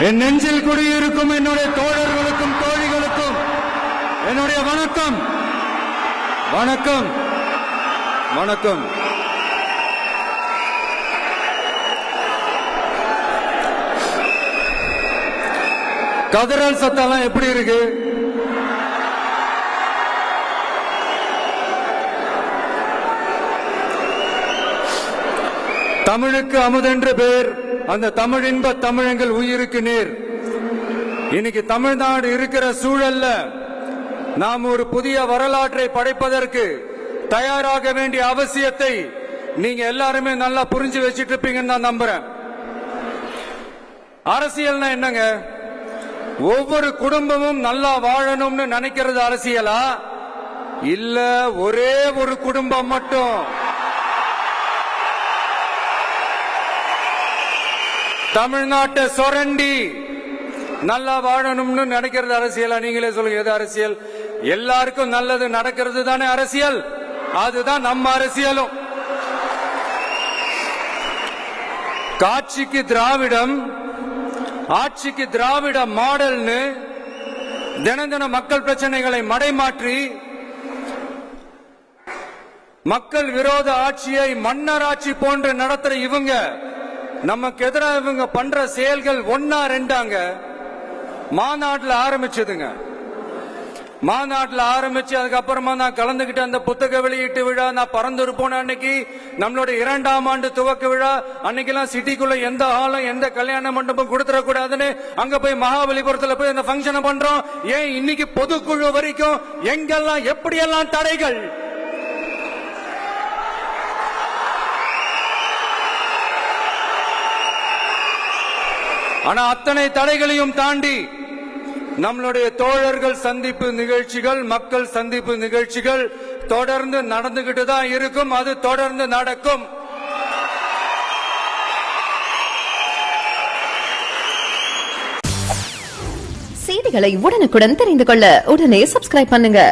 என் நெஞ்சில் குடியிருக்கும் என்னுடைய தோழர்களுக்கும் தோழிகளுக்கும் என்னுடைய வணக்கம். வணக்கம் வணக்கம். கதறல் சத்தம் எப்படி இருக்கு? தமிழுக்கு அமுதென்று பேர், அந்த தமிழ் இன்ப தமிழங்கள் உயிருக்கு நேர். இன்னைக்கு தமிழ்நாடு இருக்கிற சூழல்ல நாம் ஒரு புதிய வரலாற்றை படைப்பதற்கு தயாராக வேண்டிய அவசியத்தை நீங்க எல்லாருமே நல்லா புரிஞ்சு வச்சிட்டு இருப்பீங்கன்னு நான் நம்புறேன். அரசியல்னா என்னங்க? ஒவ்வொரு குடும்பமும் நல்லா வாழணும்னு நினைக்கிறது அரசியலா? இல்ல ஒரே ஒரு குடும்பம் மட்டும் தமிழ்நாட்டை சுரண்டி நல்லா வாழணும்னு நினைக்கிறது அரசியலா? நீங்களே சொல்லுங்க, எது அரசியல்? எல்லாருக்கும் நல்லது நடக்கிறது தானே அரசியல். அதுதான் நம்ம அரசியலும். காட்சிக்கு திராவிடம், ஆட்சிக்கு திராவிட மாடல்னு தினம் தினம் மக்கள் பிரச்சனைகளை மடைமாற்றி மக்கள் விரோத ஆட்சியை மன்னர் ஆட்சி போன்று நடத்துற இவங்க நமக்கு எதிராக இவங்க பண்ற செயல்கள் ஒன்னா ரெண்டாங்க. மாநாட்டில் ஆரம்பிச்சதுங்க. மாநாட்டில் ஆரம்பிச்சு அதுக்கப்புறமா நான் கலந்துகிட்ட அந்த புத்தக வெளியீட்டு விழா, நான் பறந்து போன அன்னைக்கு நம்மளுடைய 2ஆம் ஆண்டு துவக்க விழா அன்னைக்கெல்லாம் சிட்டிக்குள்ள எந்த ஹாலும் எந்த கல்யாண மண்டபம் கொடுத்துடக்கூடாதுன்னு அங்க போய் மகாபலிபுரத்துல போய் அந்த பங்கனை பண்றோம். ஏன் இன்னைக்கு பொதுக்குழு வரைக்கும் எங்கெல்லாம் எப்படியெல்லாம் தடைகள்? ஆனா அத்தனை தடைகளையும் தாண்டி நம்மளுடைய தோழர்கள் சந்திப்பு நிகழ்ச்சிகள், மக்கள் சந்திப்பு நிகழ்ச்சிகள் தொடர்ந்து நடந்துகிட்டு தான் இருக்கும். அது தொடர்ந்து நடக்கும். செய்திகளை உடனுக்குடன் தெரிந்து கொள்ள உடனே சப்ஸ்கிரைப் பண்ணுங்க.